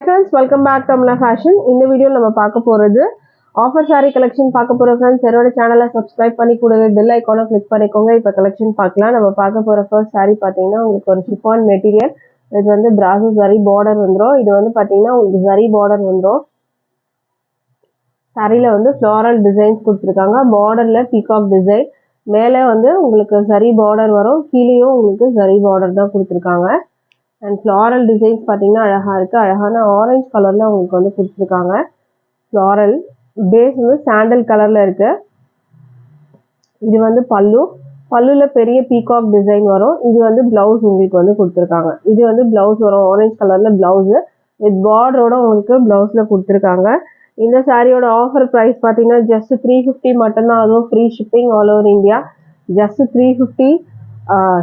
Friends, welcome back to Amla Fashion. இந்த வீடியோல நம்ம பார்க்க போறது ஆஃபர் saree கலெக்ஷன் பார்க்க போறோம் फ्रेंड्स. என்னோட சேனலை சப்ஸ்கிரைப் பண்ணி கூடவே பெல் ஐகானை கிளிக் பண்ணிக்கோங்க. இப்போ கலெக்ஷன் பார்க்கலாம். நம்ம பார்க்க போற ஃபர்ஸ்ட் saree பாத்தீங்கன்னா உங்களுக்கு ஒரு chiffon மெட்டீரியல். இது வந்து brasso zari border வந்துரும். இது வந்து பாத்தீங்கன்னா உங்களுக்கு zari border வந்துரும். சாரில வந்து floral designs கொடுத்திருக்காங்க. borderல peacock design. மேலே வந்து உங்களுக்கு zari border வரும். கீழேயும் உங்களுக்கு zari border தான் கொடுத்திருக்காங்க. அண்ட் ஃப்ளாரல் டிசைன்ஸ் பார்த்தீங்கன்னா அழகாக இருக்குது. அழகான ஆரஞ்சு கலரில் உங்களுக்கு வந்து கொடுத்துருக்காங்க. ஃப்ளாரல் பேஸ் வந்து சாண்டல் கலரில் இருக்குது. இது வந்து பல்லுவில் பெரிய பீகாக் டிசைன் வரும். இது வந்து ப்ளவுஸ் உங்களுக்கு வந்து கொடுத்துருக்காங்க. இது வந்து ப்ளவுஸ் வரும். ஆரஞ்சு கலரில் ப்ளவுஸு வித் பார்டரோட உங்களுக்கு ப்ளவுஸில் கொடுத்துருக்காங்க. இந்த சாரியோட ஆஃபர் ப்ரைஸ் பார்த்தீங்கன்னா ஜஸ்ட் 350 மட்டும்தான். அதுவும் free shipping all over India. Just 350.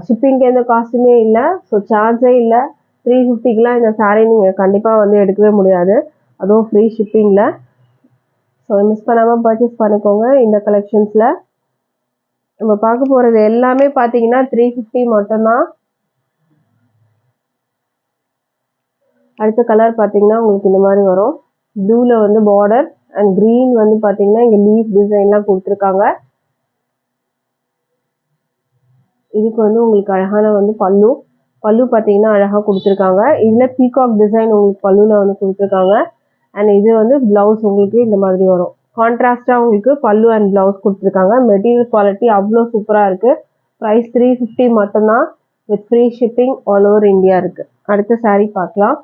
ஷிப்பிங்க்கு எந்த காஸ்ட்டுமே இல்லை. ஸோ சார்ஜே இல்லை. 350க்குலாம் இந்த சாரீ நீங்கள் கண்டிப்பாக வந்து எடுக்கவே முடியாது. அதுவும் ஃப்ரீ ஷிப்பிங்கில். ஸோ மிஸ் பண்ணாமல் பர்ச்சேஸ் பண்ணிக்கோங்க. இந்த கலெக்ஷன்ஸில் நம்ம பார்க்க போகிறது எல்லாமே பார்த்தீங்கன்னா 350 மட்டும்தான். அடுத்த கலர் பார்த்தீங்கன்னா உங்களுக்கு இந்த மாதிரி வரும். ப்ளூவில் வந்து பார்டர் அண்ட் க்ரீன் வந்து பார்த்தீங்கன்னா இங்கே லீஃப் டிசைன்லாம் கொடுத்துருக்காங்க. இதுக்கு வந்து உங்களுக்கு அழகான வந்து பல்லு பார்த்தீங்கன்னா அழகாக கொடுத்துருக்காங்க. இதில் பீகாக் டிசைன் உங்களுக்கு பல்லுவில் வந்து கொடுத்துருக்காங்க. அண்ட் இது வந்து ப்ளவுஸ் உங்களுக்கு இந்த மாதிரி வரும். கான்ட்ராஸ்டாக உங்களுக்கு பல்லு அண்ட் ப்ளவுஸ் கொடுத்துருக்காங்க. மெட்டீரியல் குவாலிட்டி அவ்வளோ சூப்பராக இருக்குது. ப்ரைஸ் 350 மட்டும்தான் with free shipping all over India இருக்குது. அடுத்த சாரீ பார்க்கலாம்.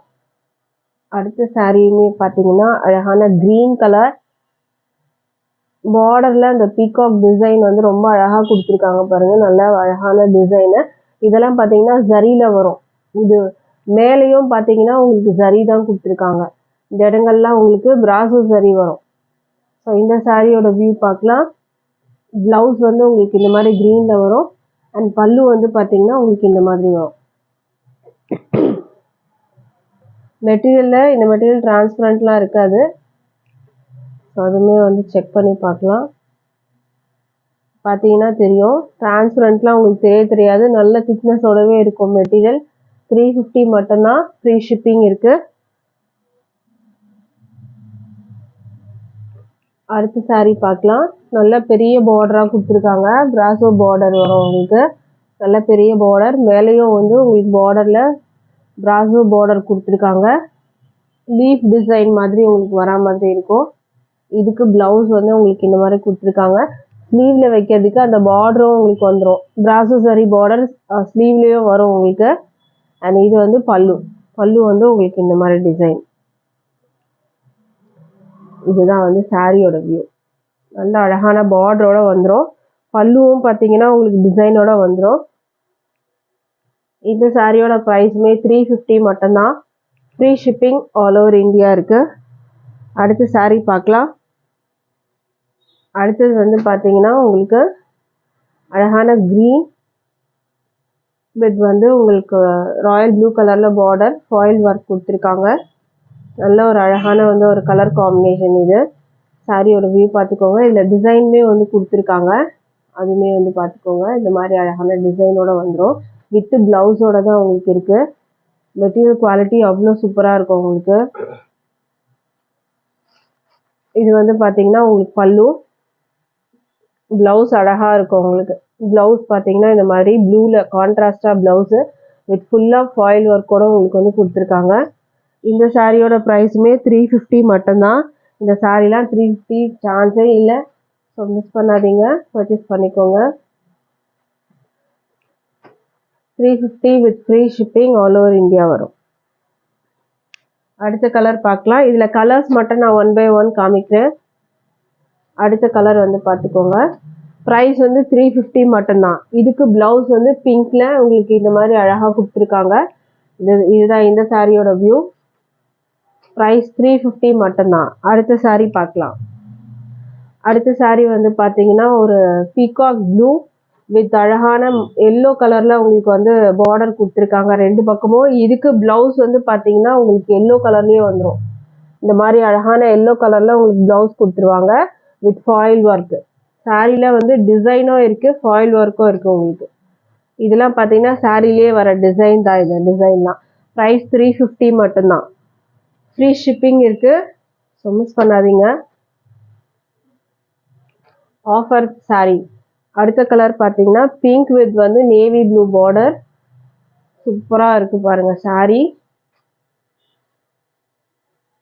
அடுத்த சாரியுமே பார்த்தீங்கன்னா அழகான க்ரீன் கலர் பார்டர்ல அந்த பீகாக் டிசைன் வந்து ரொம்ப அழகா கொடுத்துருக்காங்க பாருங்க. நல்ல அழகான டிசைனு. இதெல்லாம் பார்த்தீங்கன்னா ஜரியில வரும். இது மேலேயும் பார்த்தீங்கன்னா உங்களுக்கு ஜரி தான் கொடுத்துருக்காங்க. இந்த இடங்கள்லாம் உங்களுக்கு பிராசோ ஜரி வரும். ஸோ இந்த சாரியோட வியூ பார்க்கலாம். ப்ளவுஸ் வந்து உங்களுக்கு இந்த மாதிரி க்ரீன்ல வரும். அண்ட் பல்லு வந்து பார்த்தீங்கன்னா உங்களுக்கு இந்த மாதிரி வரும். மெட்டீரியலில் இந்த மெட்டீரியல் டிரான்ஸ்பரண்ட்லாம் இருக்காது. ஸோ அதுவுமே வந்து செக் பண்ணி பார்க்கலாம். பார்த்தீங்கன்னா தெரியும். டிரான்ஸ்பரண்ட்லாம் உங்களுக்கு தெரியாது. நல்ல திக்னஸோடவே இருக்கும் மெட்டீரியல். 350 மட்டும்தான். ஃப்ரீ ஷிப்பிங் இருக்குது. அடுத்த சாரீ பார்க்கலாம். நல்ல பெரிய பார்டராக கொடுத்துருக்காங்க. பிராசோ பார்டர் வரும் உங்களுக்கு. நல்ல பெரிய பார்டர். மேலேயும் வந்து உங்களுக்கு பார்டரில் பிராசோ பார்டர் கொடுத்துருக்காங்க. லீஃப் டிசைன் மாதிரி உங்களுக்கு வரா மாதிரி இருக்கும். இதுக்கு ப்ளவுஸ் வந்து உங்களுக்கு இந்த மாதிரி கொடுத்துருக்காங்க. ஸ்லீவில் வைக்கிறதுக்கு அந்த பார்டரும் உங்களுக்கு வந்துடும். பிராசோ சரி பார்டர் ஸ்லீவ்லேயும் வரும் உங்களுக்கு. அண்ட் இது வந்து பல்லு வந்து உங்களுக்கு இந்த மாதிரி டிசைன். இதுதான் வந்து சாரியோட வியூ. நல்ல அழகான பார்டரோட வந்துடும். பல்லுவும் பார்த்தீங்கன்னா உங்களுக்கு டிசைனோட வந்துடும். இந்த சாரியோட ப்ரைஸுமே 350 மட்டும்தான். Free shipping all over India இருக்குது. அடுத்த சாரீ பார்க்கலாம். அடுத்தது வந்து பார்த்தீங்கன்னா உங்களுக்கு அழகான க்ரீன் வித் வந்து உங்களுக்கு ராயல் ப்ளூ கலரில் பார்டர் ஃபாயில் ஒர்க் கொடுத்துருக்காங்க. நல்ல ஒரு அழகான வந்து ஒரு கலர் காம்பினேஷன் இது. சாரியோட வியூ பார்த்துக்கோங்க. இதில் டிசைனுமே வந்து கொடுத்துருக்காங்க. அதுவுமே வந்து பார்த்துக்கோங்க. இந்த மாதிரி அழகான டிசைனோட வந்துடும். வித்து ப்ளவுஸோட தான் உங்களுக்கு இருக்குது. மெட்டீரியல் குவாலிட்டி அவ்வளோ சூப்பராக இருக்கும் உங்களுக்கு. இது வந்து பார்த்தீங்கன்னா உங்களுக்கு பல்லு. ப்ளவுஸ் அழகாக இருக்கும் உங்களுக்கு. ப்ளவுஸ் பார்த்தீங்கன்னா இந்த மாதிரி ப்ளூவில் கான்ட்ராஸ்டாக ப்ளவுஸு வித் ஃபுல்லாக ஃபாயில் ஒர்க்கோட உங்களுக்கு வந்து கொடுத்துருக்காங்க. இந்த சாரியோட ப்ரைஸுமே 350 மட்டும்தான். இந்த சாரீலாம் 350 சான்ஸே இல்லை. ஸோ மிஸ் பண்ணாதீங்க, பர்ச்சேஸ் பண்ணிக்கோங்க. 350 with free shipping all over India வரும். அடுத்த கலர் பார்க்கலாம். இதில் கலர்ஸ் மட்டும் நான் 1 by 1 காமிக்கிறேன். அடுத்த கலர் வந்து பார்த்துக்கோங்க. ப்ரைஸ் வந்து 350 மட்டும்தான். இதுக்கு ப்ளவுஸ் வந்து பிங்க்ல உங்களுக்கு இந்த மாதிரி அழகாக கொடுத்துருக்காங்க. இதுதான் இந்த சாரியோட வியூ. ப்ரைஸ் 350 மட்டும்தான். அடுத்த சாரீ பார்க்கலாம். அடுத்த சாரீ வந்து பார்த்தீங்கன்னா ஒரு பீகாக் ப்ளூ வித் அழகான எல்லோ கலரில் உங்களுக்கு வந்து பார்டர் கொடுத்துருக்காங்க 2 பக்கமும். இதுக்கு ப்ளவுஸ் வந்து பார்த்தீங்கன்னா உங்களுக்கு எல்லோ கலர்லேயே வந்துடும். இந்த மாதிரி அழகான எல்லோ கலரில் உங்களுக்கு ப்ளவுஸ் கொடுத்துருவாங்க வித் ஃபாயில் ஒர்க்கு. சாரியில் வந்து டிசைனும் இருக்குது, ஃபாயில் ஒர்க்கும் இருக்குது உங்களுக்கு. இதெல்லாம் பார்த்தீங்கன்னா சாரிலேயே வர டிசைன் தான். இது டிசைன்லாம் ப்ரைஸ் 350 மட்டும்தான். ஃப்ரீ ஷிப்பிங் இருக்குது. ஸோ மிஸ் பண்ணாதீங்க. Offer saree. அடுத்த கலர் பார்த்தீங்கன்னா பிங்க் வித் வந்து நேவி ப்ளூ பார்டர். சூப்பராக இருக்குது பாருங்கள் saree.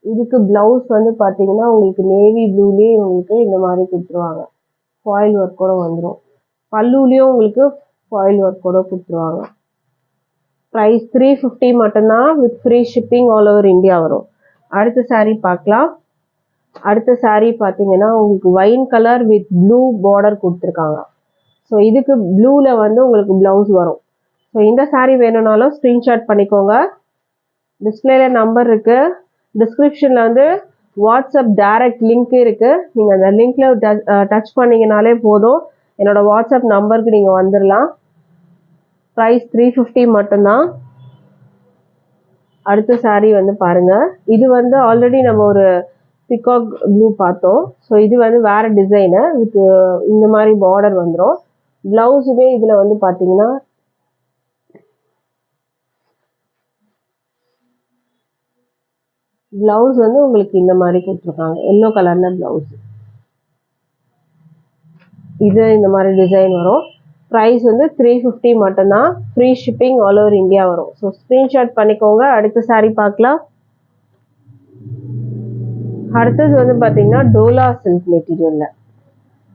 இதுக்கு ப்ளவுஸ் வந்து பார்த்தீங்கன்னா உங்களுக்கு நேவி ப்ளூலேயே உங்களுக்கு இந்த மாதிரி கொடுத்துருவாங்க. ஃபாயில் ஒர்க்கோட வந்துடும். பல்லுலேயும் உங்களுக்கு ஃபாயில் ஒர்க்கோட கொடுத்துருவாங்க. ப்ரைஸ் 350 மட்டும்தான் with free shipping all over India வரும். அடுத்த saree பார்க்கலாம். அடுத்த saree பார்த்தீங்கன்னா உங்களுக்கு wine colour with blue border கொடுத்துருக்காங்க. ஸோ இதுக்கு ப்ளூவில் வந்து உங்களுக்கு ப்ளவுஸ் வரும். ஸோ இந்த saree வேணும்னாலும் ஸ்க்ரீன்ஷாட் பண்ணிக்கோங்க. டிஸ்பிளேல நம்பர் இருக்குது. டிஸ்கிரிப்ஷனில் வந்து வாட்ஸ்அப் டைரக்ட் லிங்க் இருக்குது. நீங்கள் அந்த லிங்க்கில் டச் பண்ணிங்கனாலே போதும், என்னோட வாட்ஸ்அப் நம்பருக்கு நீங்கள் வந்துடலாம். ப்ரைஸ் 350 மட்டும்தான். அடுத்த saree வந்து பாருங்கள். இது வந்து ஆல்ரெடி நம்ம ஒரு பிகாக் ப்ளூ பார்த்தோம். ஸோ இது வந்து வேறு டிசைனு வித் இந்த மாதிரி பார்டர் வந்துடும். ப்ளவுஸுமே இதில் வந்து பார்த்தீங்கன்னா ப்ளவுஸ் வந்து உங்களுக்கு இந்த மாதிரி கொடுத்துருக்காங்க. எல்லோ கலரில் ப்ளவுஸ். இது இந்த மாதிரி டிசைன் வரும். ப்ரைஸ் வந்து 350 மட்டும்தான். Free shipping all over India வரும். ஸோ ஸ்க்ரீன்ஷாட் பண்ணிக்கோங்க. அடுத்த saree பார்க்கலாம். அடுத்தது வந்து பார்த்தீங்கன்னா டோலா சில்க் மெட்டீரியலில்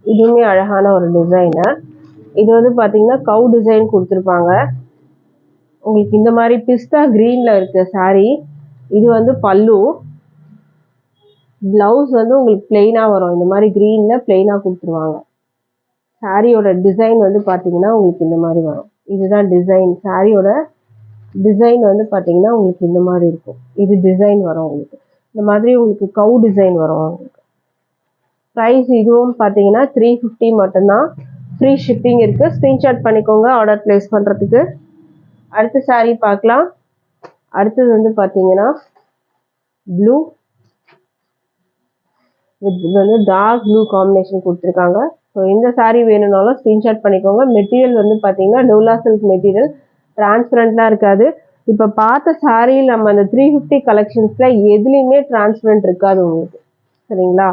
இதுவுமே அழகான ஒரு டிசைனு. இது வந்து பார்த்தீங்கன்னா கவு டிசைன் கொடுத்துருப்பாங்க. உங்களுக்கு இந்த மாதிரி பிஸ்தா க்ரீனில் இருக்க saree. இது வந்து பல்லு. ப்ளவுஸ் வந்து உங்களுக்கு பிளெயினாக வரும். இந்த மாதிரி க்ரீனில் பிளெயினாக கொடுத்துருவாங்க. சாரியோட டிசைன் வந்து பார்த்தீங்கன்னா உங்களுக்கு இந்த மாதிரி வரும். இதுதான் டிசைன். சாரியோட டிசைன் வந்து பார்த்தீங்கன்னா உங்களுக்கு இந்த மாதிரி இருக்கும். இது டிசைன் வரும் உங்களுக்கு. இந்த மாதிரி உங்களுக்கு கவு டிசைன் வரும் உங்களுக்கு. ப்ரைஸ் இதுவும் பார்த்தீங்கன்னா 350 மட்டும்தான். ஃப்ரீ ஷிப்பிங் இருக்குது. ஸ்க்ரீன்ஷாட் பண்ணிக்கோங்க ஆர்டர் ப்ளேஸ் பண்ணுறதுக்கு. அடுத்த saree பார்க்கலாம். அடுத்தது வந்து பார்த்தீங்கன்னா ப்ளூ வித் வந்து டார்க் ப்ளூ காம்பினேஷன் கொடுத்துருக்காங்க. ஸோ இந்த saree வேணும்னாலும் ஸ்க்ரீன்ஷாட் பண்ணிக்கோங்க. மெட்டீரியல் வந்து பார்த்தீங்கன்னா டோலா சில்க் மெட்டீரியல். டிரான்ஸ்பரண்ட்லாம் இருக்காது. இப்போ பார்த்த saree நம்ம அந்த 350 கலெக்ஷன்ஸில் எதுலேயுமே டிரான்ஸ்பரண்ட் இருக்காது உங்களுக்கு. சரிங்களா?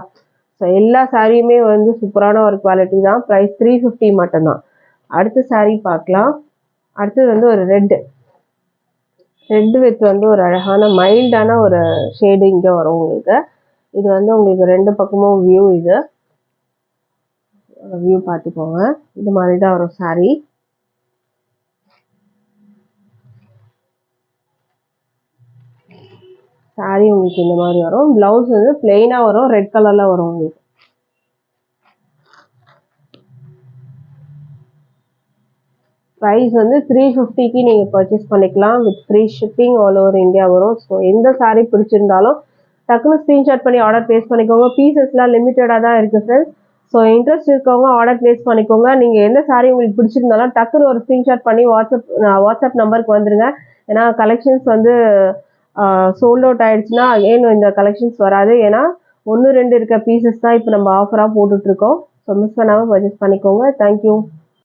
ஸோ எல்லா சாரியுமே வந்து சூப்பரான ஒரு குவாலிட்டி தான். ப்ரைஸ் 350 மட்டும்தான். அடுத்த saree பார்க்கலாம். அடுத்தது வந்து ஒரு ரெட் வித் வந்து ஒரு அழகான மைல்டான ஒரு ஷேடு இங்கே வரும் உங்களுக்கு. இது வந்து உங்களுக்கு ரெண்டு பக்கமும் வியூ. இது வியூ பார்த்துக்கோங்க. இது மாதிரி தான் வரும் saree. saree உங்களுக்கு இந்த மாதிரி வரும். ப்ளவுஸ் வந்து பிளெயினாக வரும். ரெட் கலரில் வரும் உங்களுக்கு. ப்ரைஸ் வந்து 350க்கு நீங்கள் பர்ச்சேஸ் பண்ணிக்கலாம். With free shipping all over India வரும். ஸோ எந்த saree பிடிச்சிருந்தாலும் டக்குன்னு ஸ்க்ரீன்ஷாட் பண்ணி ஆர்டர் ப்ளேஸ் பண்ணிக்கோங்க. பீசஸ்லாம் லிமிட்டடாக தான் இருக்குது ஃப்ரெண்ட்ஸ். ஸோ இன்ட்ரெஸ்ட் இருக்கவங்க ஆர்டர் ப்ளேஸ் பண்ணிக்கோங்க. நீங்கள் எந்த saree உங்களுக்கு பிடிச்சிருந்தாலும் டக்குன்னு ஒரு ஸ்க்ரீன்ஷாட் பண்ணி வாட்ஸ்அப் நம்பருக்கு வந்துடுங்க. ஏன்னா கலெக்ஷன்ஸ் வந்து சோல்ட் அவுட் ஆகிடுச்சுன்னா அகெயின் இந்த கலெக்ஷன்ஸ் வராது. ஏன்னா 1-2 இருக்க பீசஸ் தான் இப்போ நம்ம ஆஃபராக போட்டுட்ருக்கோம். ஸோ மிஸ் பண்ணாமல் பர்ச்சேஸ் பண்ணிக்கோங்க. தேங்க்யூ.